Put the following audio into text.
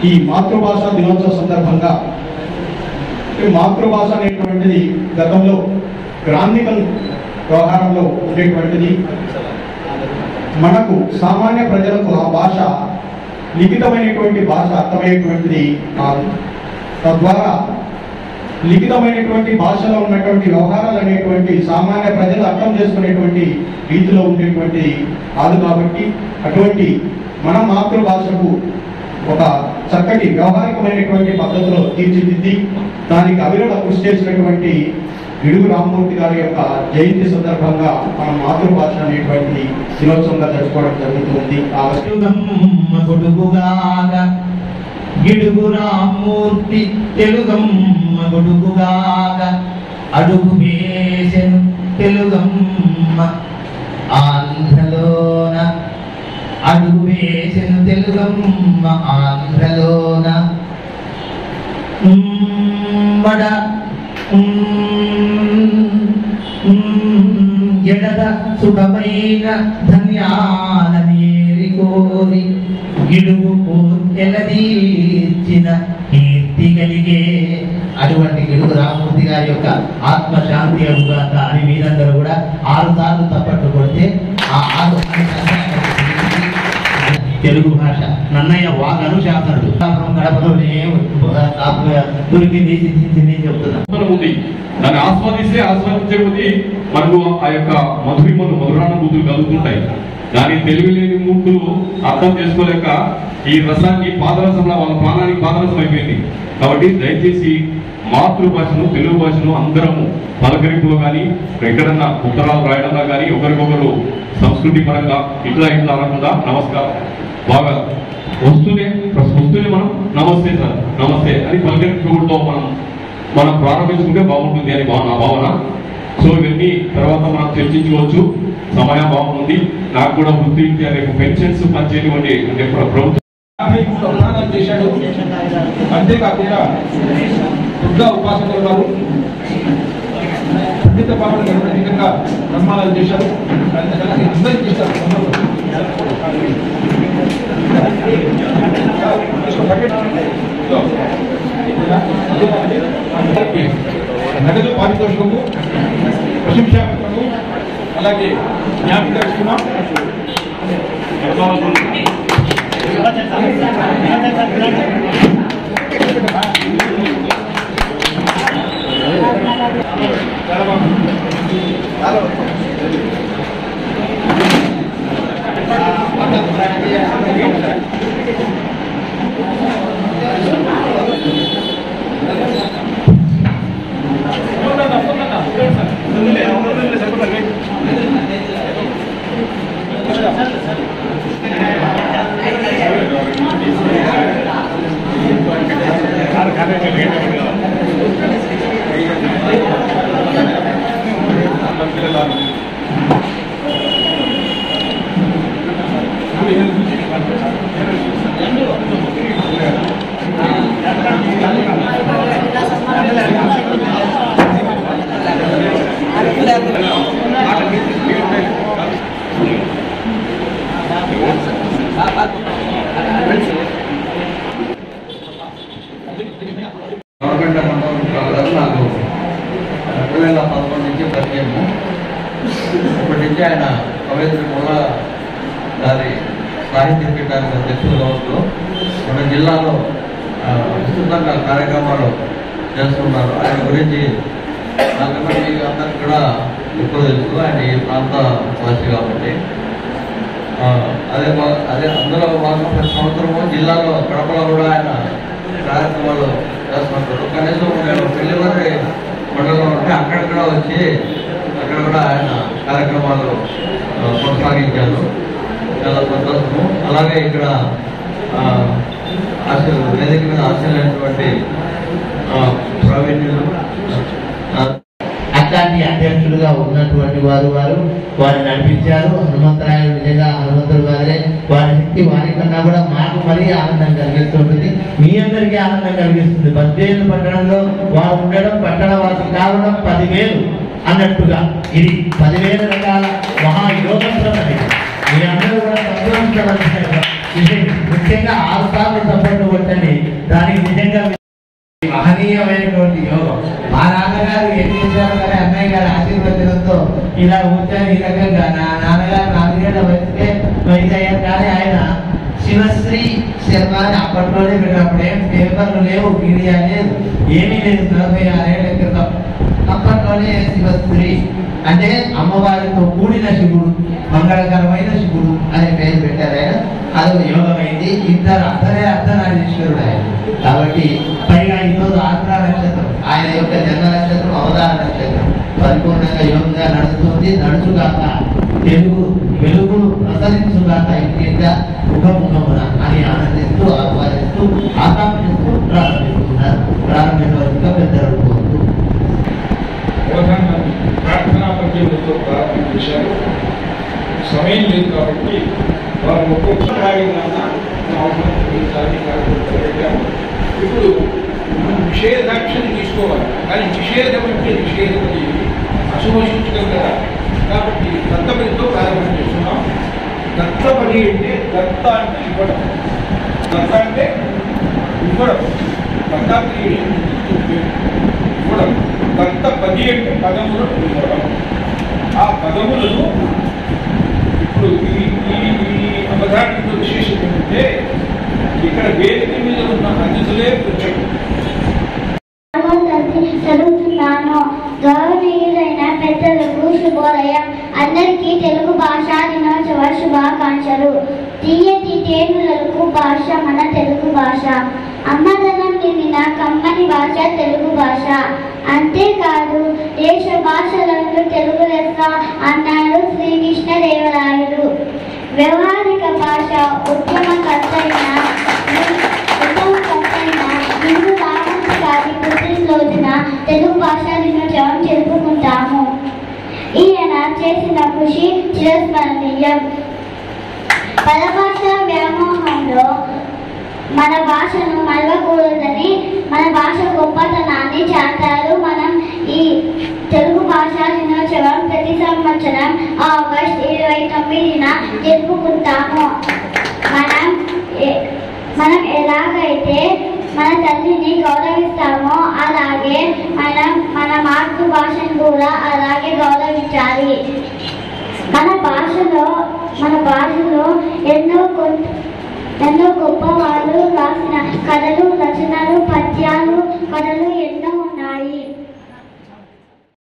ఈ మాతృభాష దినోత్సవ సందర్భంగా మాతృభాష అనేటువంటిది గతంలో గ్రాంధికల్ వ్యవహారంలో ఉండేటువంటిది. మనకు సామాన్య ప్రజలకు ఆ భాష లిఖితమైనటువంటి భాష అర్థమయ్యేటువంటిది కాదు. తద్వారా లిఖితమైనటువంటి భాషలో ఉన్నటువంటి వ్యవహారాలు అనేటువంటి సామాన్య ప్రజలు అర్థం చేసుకునేటువంటి రీతిలో ఉండేటువంటి కాదు. కాబట్టి అటువంటి మన మాతృభాషకు ఒక చక్కటి వ్యవహారికమైనటువంటి పద్ధతిలో తీర్చిదిద్ది దానికి అవిరళ కృషి చేసినటువంటి గిడుగు రామ్మూర్తి గారి యొక్క జయంతి సందర్భంగా మన మాతృభాష అనేటువంటి దినోత్సవంగా జరుపుకోవడం జరుగుతుంది. గిడుగు రామ్మూర్తి తెలుగమ్మ గొడుగుగాక అడుగు వేసెను తెలుగమ్మ ఆంధ్రలోన అడుగు వేసెను తెలుగమ్మ ఆంధ్రలోన వడ ఎడద సుఖమైన ధన్యాల నేరి కోరి గిడుగు ఎలదీర్చిన కీర్తి కలిగే. అటువంటి గిడుగు రామ్మూర్తి గారి యొక్క ఆత్మశాంతి అడుగాక అని మీరందరూ కూడా 6 సార్లు తప్పట్లు కొడితే ఆ 6 తెలుగు భాష నన్నయ్య వాగ్ అనుశాసనుడు గడపలోనే దొరికింది సిద్ధించింది చెప్తున్నాను. దాన్ని ఆస్వాదించకపోతే మనకు ఆ యొక్క మధురానుభూతులు కలుగుతుంటాయి. దాని తెలివి లేని మూర్తులు అర్థం చేసుకోలేక ఈ రసాన్ని పాదరసంలో వాళ్ళ ప్రాణానికి పాదరసం అయిపోయింది. కాబట్టి దయచేసి మాతృభాషను తెలుగు భాషను అందరము పలకరింపులో కానీ ఎక్కడన్నా ఉత్తరాలు రాయడంలో కానీ ఒకరికొకరు సంస్కృతి పరంగా ఇట్లా అనకుండా నమస్కారం బాగా వస్తూనే మనం నమస్తే సార్ నమస్తే అని పలకరింపుతో మనం ప్రారంభించుకుంటే బాగుంటుంది అని నా భావన. సో ఇవన్నీ తర్వాత మనం చర్చించుకోవచ్చు. సమయం బాగుంది. నాకు కూడా వృత్తి రేపు పెన్షన్స్ పనిచేయటువంటి అంటే ప్రభుత్వం చేశాడు. అంతేకాకుండా దుర్గా ఉపాసకులు వారు పండిత పాపలు నిర్వహితంగా బ్రహ్మాలు చేశారు. అందరికీ చేస్తారు. నగదు పారితోషికము ప్రశంసాపత్రము అలాగే జ్ఞాపిక ఇస్తున్నాం. నాకు 2011 నుంచి పరిచయము. ఇప్పటి నుంచి ఆయన కవయిత్రి మూల గారి సాహిత్య పీఠానికి అధ్యక్షులుగా ఉంటూ మన జిల్లాలో విస్తృతంగా కార్యక్రమాలు చేస్తున్నారు. ఆయన గురించి నాకన్నా మీకు అందరికి కూడా ఎక్కువ తెలుసు. ఆయన ఈ ప్రాంత వాసి కాబట్టి అదే అందులో భాగంగా ప్రతి సంవత్సరము జిల్లాలో కడపలో కూడా ఆయన కార్యక్రమాలు చేస్తుంటారు. కనీసం నేను పెళ్లివారి మండలంలో ఉంటే అక్కడ కూడా వచ్చి అక్కడ కూడా ఆయన కార్యక్రమాలు కొనసాగించారు. చాలా సంతోషము. అలాగే ఇక్కడ వేదిక మీద ఆశలైనటువంటి ప్రావీణ్యులు అట్లాంటి అధ్యక్షులుగా ఉన్నటువంటి వారిని నడిపించారు. హనుమంతరాయుడు నిజంగా హనుమంతుడు గారే వారి శక్తి వారి కన్నా కూడా మాకు మరీ ఆనందం కలిగిస్తుంటుంది. మీ అందరికీ ఆనందం కలిగిస్తుంది. 18 పట్టణంలో వారు ఉండడం, పట్టణ వాసి కావడం 10,000 అన్నట్టుగా ఇది 10,000 రకాల మహాయోగంత్రం అనేది మీరందరూ కూడా సంతోషించవలసిన విషయం. ముఖ్యంగా 6 సార్లు తప్పట్లు కొట్టండి. దానికి నిజంగా మహనీయమైనటువంటి యోగం. మా నాన్నగారు ఏం చేశారు కానీ అన్నయ్య గారి ఆశీర్వచనంతో ఇలా వచ్చారు. ఈ రకంగా నా నాన్నగారు 4 ఏళ్ల వయసుకే ఇదయ్యారు. కానీ ఆయన శివశ్రీ శర్మ అని అప్పట్లోనే పెట్టినప్పుడు ఏం పేపర్లు లేవు, మీడియా లేదు, ఏమీ లేదు. 46 ఏళ్ల క్రితం అప్పట్లోనే శివశ్రీ అంటే అమ్మవారితో కూడిన శివుడు, మంగళకరమైన శివుడు అనే పేరు పెట్టారు ఆయన. అది యోగమైంది. ఇద్దరు అర్ధనారీశ్వరుడు ఆయన. కాబట్టి పైగా ఈరోజు ఆంధ్ర నక్షత్రం, ఆయన యొక్క జన్మ నక్షత్రం అవతార నక్షత్రం పరిపూర్ణంగా యోగంగా నడుస్తుంది. నడుచుగాక తెలుగు వెలుగులు ప్రసరించుగాక ఇంటిగా ముఖముఖమున అని ఆనందిస్తూ ఆహ్వానిస్తూ ఆకాంక్షిస్తూ ప్రారంభించవలసిందిగా పెద్దలు కోరుతూ ప్రార్థనా పద్యములతో ప్రారంభించారు. సమయం లేదు కాబట్టి వారు ఒక్కొక్కసారి ఇప్పుడు మనం నిషేధాక్షని తీసుకోవాలి. కానీ నిషేధం అంటే నిషేధం అశుభశించడం కదా. కాబట్టి దత్తపదితో ప్రారంభం చేస్తున్నాం. దత్తపది అంటే దత్త అంటే ఇవ్వడం, దత్త అంటే ఇవ్వడం, దత్తాత్రేయుడు ఇవ్వడం. దత్తపది అంటే పదములను ఇవ్వడం. ఆ పదములను ఇప్పుడు ఈ అవధానంలో విశేషం ఏంటంటే ఇక్కడ వేదిక మీద ఉన్న అతిథులే వచ్చారు. చదువుతున్నాను. గౌరవనీయులైన పెద్దలకు శుభోదయం. అందరికీ తెలుగు భాషా దినోత్సవ శుభాకాంక్షలు. తీయటి తేనులకు భాష మన తెలుగు భాష. అమ్మదనం నిండిన కమ్మని భాష తెలుగు భాష. అంతేకాదు దేశ భాషలందు తెలుగు లెస్స అన్నాడు శ్రీకృష్ణదేవరాయలు. వ్యవహారిక భాష ఉద్యమకర్తైన హిందూ రామంతి గారి పుట్టినరోజున తెలుగు భాషా దినోత్సవం జరుపుకుంటాము. ఈయన చేసిన కృషి చిరస్మరణీయం. పరభాష వ్యామోహంలో మన భాషను మరవకూడదని, మన భాష గొప్పతనాన్ని చాటారు. మనం ఈ తెలుగు భాషా దినోత్సవం ప్రతి సంవత్సరం ఆగస్టు 29న జరుపుకుంటాము. మనం ఎలాగైతే మన తల్లిని గౌరవిస్తామో అలాగే మన మాతృభాషను కూడా అలాగే గౌరవించాలి. మన భాషలో ఎన్నో గొప్ప వాళ్ళు రాసిన కథలు, రచనలు, పద్యాలు, కథలు ఎన్నో